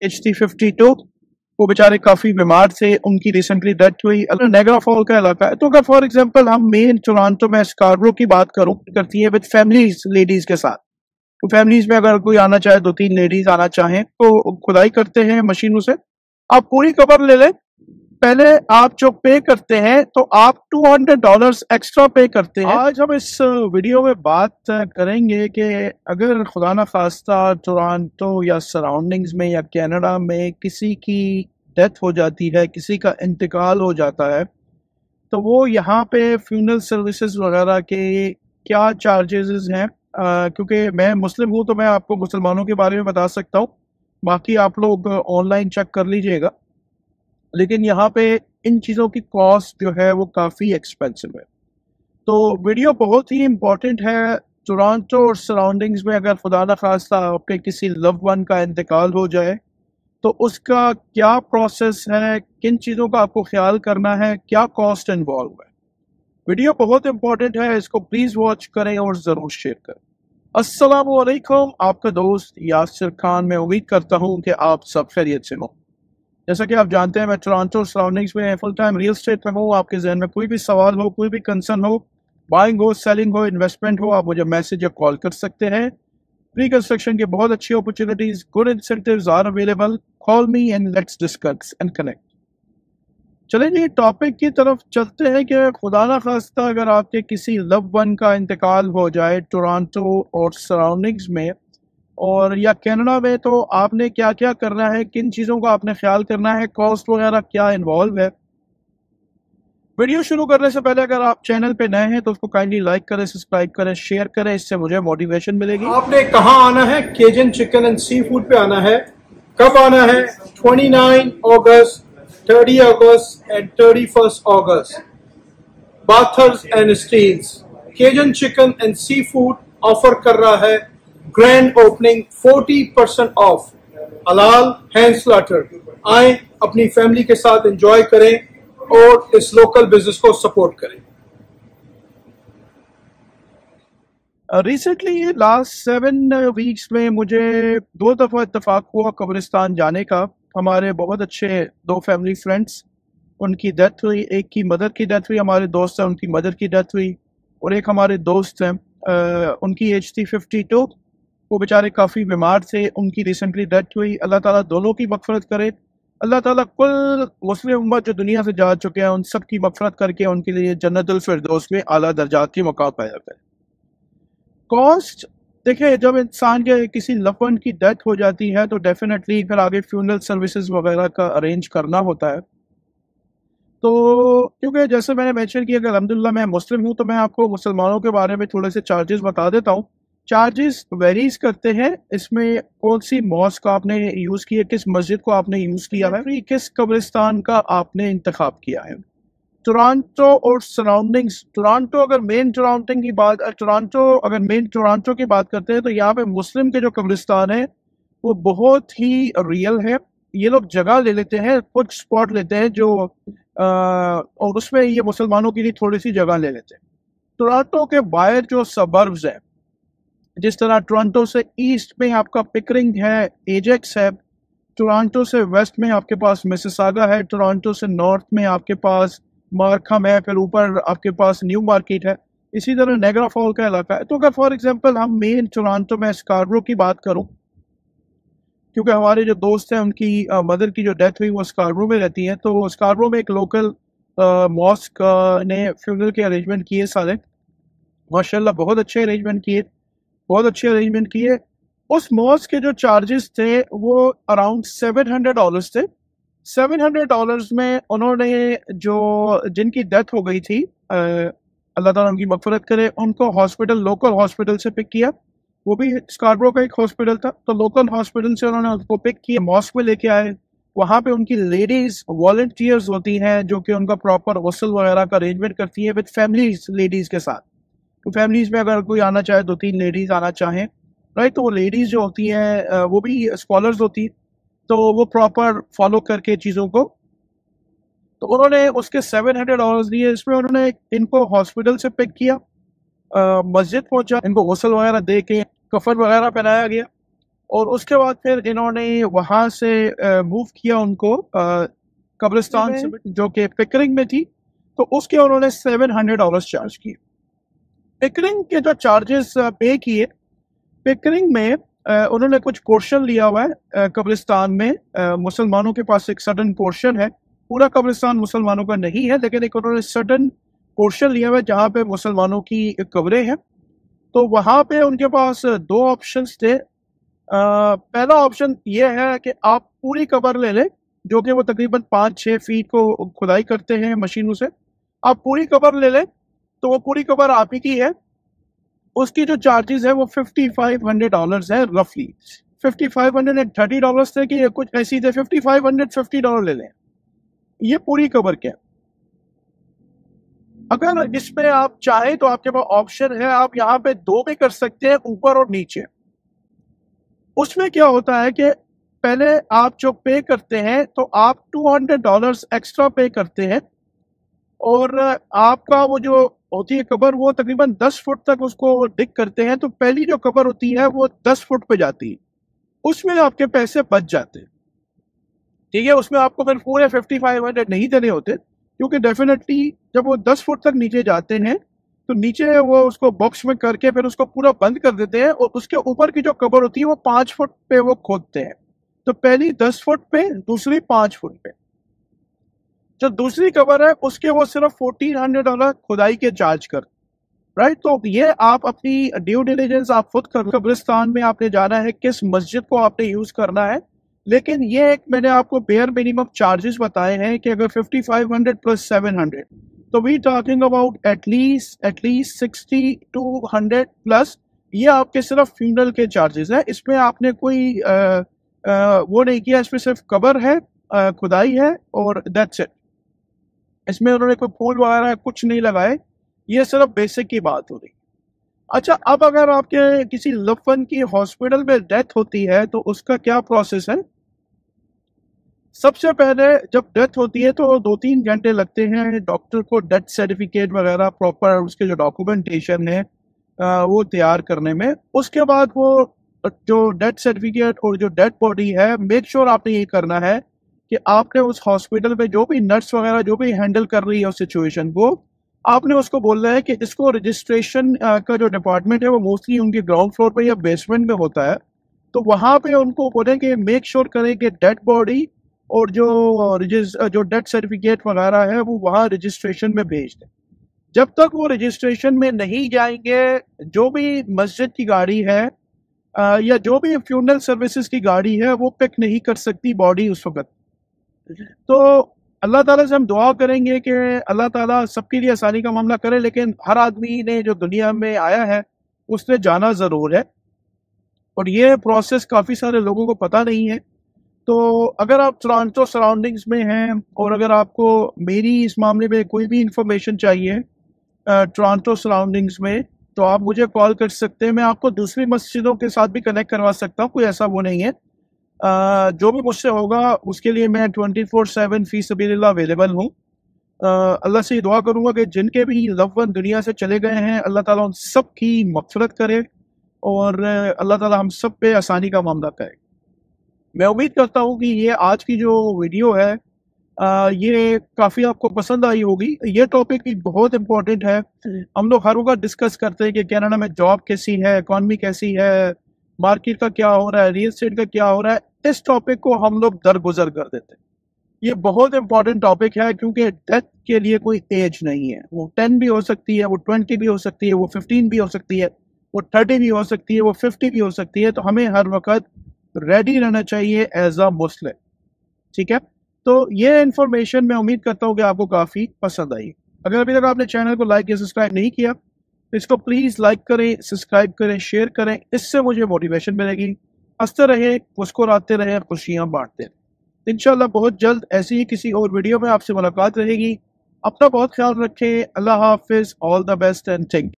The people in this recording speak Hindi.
HT52 वो बेचारे काफी बीमार थे, उनकी रिसेंटली डेथ हुई। नेगरा फॉल का इलाका है, तो अगर फॉर एग्जांपल हम मेन टोरंटो में स्कार्बरो की बात करूं, करती है विद फैमिलीज लेडीज के साथ। तो फैमिलीज में अगर कोई आना चाहे, 2-3 लेडीज आना चाहें, तो खुदाई करते हैं मशीनों से। आप पूरी कवर ले लें, पहले आप जो पे करते हैं तो आप $200 एक्स्ट्रा पे करते हैं। आज हम इस वीडियो में बात करेंगे कि अगर खुदा न खास्ता टोरंटो या सराउंडिंग्स में या कनाडा में किसी की डेथ हो जाती है, किसी का इंतकाल हो जाता है, तो वो यहाँ पे फ्यूनरल सर्विसेज वगैरह के क्या चार्जेस हैं। क्योंकि मैं मुस्लिम हूँ तो मैं आपको मुसलमानों के बारे में बता सकता हूँ, बाकी आप लोग ऑनलाइन चेक कर लीजिएगा। लेकिन यहाँ पे इन चीज़ों की कॉस्ट जो है वो काफ़ी एक्सपेंसिव है। तो वीडियो बहुत ही इम्पोर्टेंट है। टोरंटो और सराउंडिंग्स में अगर खुदा न खास्ता आपके किसी लव वन का इंतकाल हो जाए तो उसका क्या प्रोसेस है, किन चीज़ों का आपको ख्याल करना है, क्या कॉस्ट इन्वॉल्व है। वीडियो बहुत इंपॉर्टेंट है, इसको प्लीज़ वॉच करें और ज़रूर शेयर करें। अस्सलाम वालेकुम, आपका दोस्त यासिर खान। मैं उम्मीद करता हूँ कि आप सब खैरियत से हो। जैसा कि आप जानते हैं, मैं टोरंटो सराउंडिंग्स में फुल टाइम रियल स्टेट में हूँ। आपके जहन में कोई भी सवाल हो, कोई भी कंसर्न हो, बाइंग हो, सेलिंग हो, इन्वेस्टमेंट हो, आप मुझे मैसेज या कॉल कर सकते हैं। प्री कंस्ट्रक्शन की बहुत अच्छी opportunities, good incentives are available. Call me and let's discuss and connect. चलें जी, टॉपिक की तरफ चलते हैं कि खुदा ना खास्ता अगर आपके किसी लव वन का इंतकाल हो जाए टोरंटो और सराउंडिंग्स में और या कनाडा में, तो आपने क्या क्या करना है, किन चीज़ों का आपने ख्याल करना है, कॉस्ट वगैरह क्या इन्वॉल्व है। वीडियो शुरू करने से पहले अगर आप चैनल पे नए हैं तो उसको काइंडली लाइक करें, सब्सक्राइब करें, शेयर करें, इससे मुझे मोटिवेशन मिलेगी। आपने कहाँ आना है? Cajun chicken and seafood पे आना है। कब आना है? 29 अगस्त, 30 अगस्त एंड 31 अगस्त। Bathers and steels Cajun chicken and seafood offer कर रहा है ग्रैंड ओपनिंग, 40% ऑफ, हलाल हैंड स्लॉटर। आए, अपनी फैमिली के साथ एंजॉय करें और इस लोकल बिजनेस को सपोर्ट करें। रिसेंटली लास्ट 7 वीक्स में मुझे 2 दफ़ा इत्तेफाक हुआ कब्रिस्तान जाने का। हमारे बहुत अच्छे 2 फैमिली फ्रेंड्स, उनकी डेथ हुई। एक की मदर की डेथ हुई, हमारे दोस्त हैं उनकी मदर की डेथ हुई। और एक हमारे दोस्त हैं, उनकी एज थी 52। वो बेचारे काफ़ी बीमार थे, उनकी रिसेंटली डेथ हुई। अल्लाह ताला दोनों की मग़फ़िरत करे। अल्लाह ताला कुल मुस्लिम उम्मत जो दुनिया से जा चुके हैं उन सब की मग़फ़िरत करके उनके लिए जन्नतुल फिरदौस में आला दर्जात की मकाम पैदा करे। कॉस्ट देखिए, जब इंसान के किसी लव वन की डेथ हो जाती है तो डेफिनेटली फिर आगे फ्यूनरल सर्विसेज वगैरह का अरेंज करना होता है। तो क्योंकि जैसे मैंने मेंशन किया कि अल्हम्दुलिल्लाह मैं मुस्लिम हूँ, तो मैं आपको मुसलमानों के बारे में थोड़े से चार्जेस बता देता हूँ। चार्जेस वेरीज करते हैं, इसमें कौन सी मॉस्क आपने यूज़ की है, किस मस्जिद को आपने यूज़ किया है, किस कब्रिस्तान का आपने इंतखाब किया है। टोरंटो और सराउंडिंग्स, टोरंटो अगर मेन टोरंटो की बात अगर मेन टोरंटो की बात करते हैं तो यहाँ पे मुस्लिम के जो कब्रिस्तान है वो बहुत ही रियल है। ये लोग जगह ले लेते हैं, कुछ स्पॉट लेते हैं जो और उसमें ये मुसलमानों के लिए थोड़ी सी जगह ले लेते हैं। टोरंटो के बाहर जो सबर्ब्स हैं, जिस तरह टोरंटो से ईस्ट में आपका पिकरिंग है, एजेक्स है। टोरंटो से वेस्ट में आपके पास मिसिसागा है। टोरंटो से नॉर्थ में आपके पास मार्कहम है, फिर ऊपर आपके पास न्यू मार्केट है। इसी तरह नेगरा फॉल का इलाका है। तो अगर फॉर एग्जांपल हम मेन टोरंटो में स्कार्बरो की बात करूं, क्योंकि हमारे जो दोस्त हैं उनकी मदर की जो डेथ हुई वो स्कार्बरो में रहती है, तो स्कार्बरो में एक लोकल मॉस्क ने फ्यूनरल के अरेंजमेंट किए सारे। माशाल्लाह बहुत अच्छे अरेंजमेंट किए, बहुत अच्छे अरेंजमेंट किए। उस मॉस्क के जो चार्जेस थे वो अराउंड $700 थे। $700 में उन्होंने जो जिनकी डेथ हो गई थी, अल्लाह ताला उनकी मग़फ़िरत करे, उनको हॉस्पिटल, लोकल हॉस्पिटल से पिक किया। वो भी स्कार्बरो का एक हॉस्पिटल था, तो लोकल हॉस्पिटल से उन्होंने उसको पिक किया, मॉस्क में लेके आए। वहाँ पे उनकी लेडीज़ वॉलंटियर्स होती हैं जो कि उनका प्रॉपर गस्ल वगैरह का अरेंजमेंट करती है विद फैमिलीज लेडीज़ के साथ। तो फैमिलीज़ में अगर कोई आना चाहे, 2-3 लेडीज़ आना चाहें, राइट, तो वो लेडीज़ जो होती हैं वो भी स्कॉलर्स होती हैं, तो वो प्रॉपर फॉलो करके चीज़ों को, तो उन्होंने उसके $700 दिए। इसमें उन्होंने इनको हॉस्पिटल से पिक किया, मस्जिद पहुंचा, इनको गस्ल वगैरह दे के कफन वगैरह पहनाया गया, और उसके बाद फिर इन्होंने वहाँ से मूव किया उनको कब्रिस्तान से, जो कि पिकरिंग में थी, तो उसके उन्होंने $700 चार्ज किए। पिकरिंग के जो चार्जेस पे किए, पिकरिंग में उन्होंने कुछ पोर्शन लिया हुआ है कब्रिस्तान में। मुसलमानों के पास एक सडन पोर्शन है, पूरा कब्रिस्तान मुसलमानों का नहीं है, लेकिन एक उन्होंने सडन पोर्शन लिया हुआ है जहाँ पे मुसलमानों की कब्रें हैं। तो वहाँ पे उनके पास दो ऑप्शंस थे। पहला ऑप्शन ये है कि आप पूरी कब्र ले लें, जो कि वो तकरीबन 5-6 फीट को खुदाई करते हैं मशीनों से। आप पूरी कब्र ले लें तो वो पूरी कब्र आप ही की है। उसकी जो चार्जेस है वो $5,500 है रफली। $5,530 थे कि कुछ ऐसी थे, $5,550 ले लें, ये पूरी कब्र के। अगर इसमें आप चाहें तो आपके पास ऑप्शन है, आप यहाँ पे दो भी कर सकते हैं, ऊपर और नीचे। उसमें क्या होता है कि पहले आप जो पे करते हैं तो आप $200 एक्स्ट्रा पे करते हैं, और आपका वो जो होती है कब्र वो तकरीबन 10 फुट तक उसको डिग करते हैं। तो पहली जो कब्र होती है वो 10 फुट पे जाती है, उसमें आपके पैसे बच जाते हैं। ठीक है, उसमें आपको फिर पूरे 5500 नहीं देने होते, क्योंकि डेफिनेटली जब वो 10 फुट तक नीचे जाते हैं तो नीचे वो उसको बॉक्स में करके फिर उसको पूरा बंद कर देते हैं, और उसके ऊपर की जो कब्र होती है वो 5 फुट पे वो खोदते हैं। तो पहली 10 फुट पे, दूसरी 5 फुट पे। जो दूसरी कब्र है उसके वो सिर्फ $1,400 खुदाई के चार्ज कर, राइट। तो ये आप अपनी ड्यू डिलिजेंस आप खुद कर, कब्रिस्तान में आपने जाना है, किस मस्जिद को आपने यूज करना है। लेकिन ये एक मैंने आपको बेयर मिनिमम चार्जेस बताए हैं कि अगर 5500 प्लस 700, तो we talking about at least 60 to 100 plus. ये आपके सिर्फ फ्यूनरल के चार्जेस है, इसमें आपने कोई वो नहीं किया, इसमें सिर्फ कब्र है, खुदाई है, और दैट्स इट। इसमें उन्होंने कोई फूल वगैरह कुछ नहीं लगाए, ये सिर्फ बेसिक की बात हो रही। अच्छा, अब अगर आपके किसी लव्ड वन की हॉस्पिटल में डेथ होती है तो उसका क्या प्रोसेस है। सबसे पहले जब डेथ होती है तो 2-3 घंटे लगते हैं डॉक्टर को डेथ सर्टिफिकेट वगैरह प्रॉपर उसके जो डॉक्यूमेंटेशन है वो तैयार करने में। उसके बाद वो जो डेथ सर्टिफिकेट और जो डेथ बॉडी है, मेक श्योर आपने ये करना है कि आपने उस हॉस्पिटल में जो भी नर्स वगैरह जो भी हैंडल कर रही है उस सिचुएशन को, आपने उसको बोलना है कि इसको रजिस्ट्रेशन का जो डिपार्टमेंट है वो मोस्टली उनके ग्राउंड फ्लोर पे या बेसमेंट में होता है। तो वहाँ पे उनको बोलें कि मेक श्योर करें कि डेड बॉडी और जो डेथ सर्टिफिकेट वगैरह है वो वहाँ रजिस्ट्रेशन में भेज दें। जब तक वो रजिस्ट्रेशन में नहीं जाएंगे, जो भी मस्जिद की गाड़ी है या जो भी फ्यूनरल सर्विसेज की गाड़ी है वो पिक नहीं कर सकती बॉडी उस वक्त। तो अल्लाह ताला से हम दुआ करेंगे कि अल्लाह ताला सबके लिए आसानी का मामला करे, लेकिन हर आदमी ने जो दुनिया में आया है उसने जाना ज़रूर है, और ये प्रोसेस काफ़ी सारे लोगों को पता नहीं है। तो अगर आप टोरंटो सराउंडिंग्स में हैं और अगर आपको मेरी इस मामले में कोई भी इंफॉर्मेशन चाहिए टोरंटो सराउंडिंग्स में, तो आप मुझे कॉल कर सकते हैं। मैं आपको दूसरी मस्जिदों के साथ भी कनेक्ट करवा सकता हूँ, कोई ऐसा वो नहीं है। जो भी मुझसे होगा उसके लिए मैं 24/7 फी सबीलिल्लाह अवेलेबल हूँ। अल्लाह से दुआ करूँगा कि जिनके भी लव्ड वन दुनिया से चले गए हैं, अल्लाह ताला उन सब की मग़फ़िरत करे और अल्लाह ताला हम सब पे आसानी का मामला करे। मैं उम्मीद करता हूँ कि ये आज की जो वीडियो है ये काफ़ी आपको पसंद आई होगी। ये टॉपिक भी बहुत इम्पोर्टेंट है। हम लोग हर वक्त डिस्कस करते हैं कि कनाडा में जॉब कैसी है, इकॉनमी कैसी है, मार्केट का क्या हो रहा है, रियल एस्टेट का क्या हो रहा है। इस टॉपिक को हम लोग दरगुजर कर देते हैं। ये बहुत इंपॉर्टेंट टॉपिक है क्योंकि डेथ के लिए कोई एज नहीं है। वो 10 भी हो सकती है, वो 20 भी हो सकती है, वो 15 भी हो सकती है, वो 30 भी हो सकती है, वो 50 भी हो सकती है। तो हमें हर वक्त रेडी रहना चाहिए एज अ मुस्लिम। ठीक है, तो ये इन्फॉर्मेशन मैं उम्मीद करता हूँ कि आपको काफ़ी पसंद आई। अगर अभी तक आपने चैनल को लाइक या सब्सक्राइब नहीं किया तो इसको प्लीज़ लाइक करें, सब्सक्राइब करें, शेयर करें। इससे मुझे मोटिवेशन मिलेगी। हंसते रहे, मुस्कुराते रहे, खुशियाँ बांटते रहे। इंशाल्लाह बहुत जल्द ऐसी ही किसी और वीडियो में आपसे मुलाकात रहेगी। अपना बहुत ख्याल रखें। अल्लाह हाफिज़, all the best and take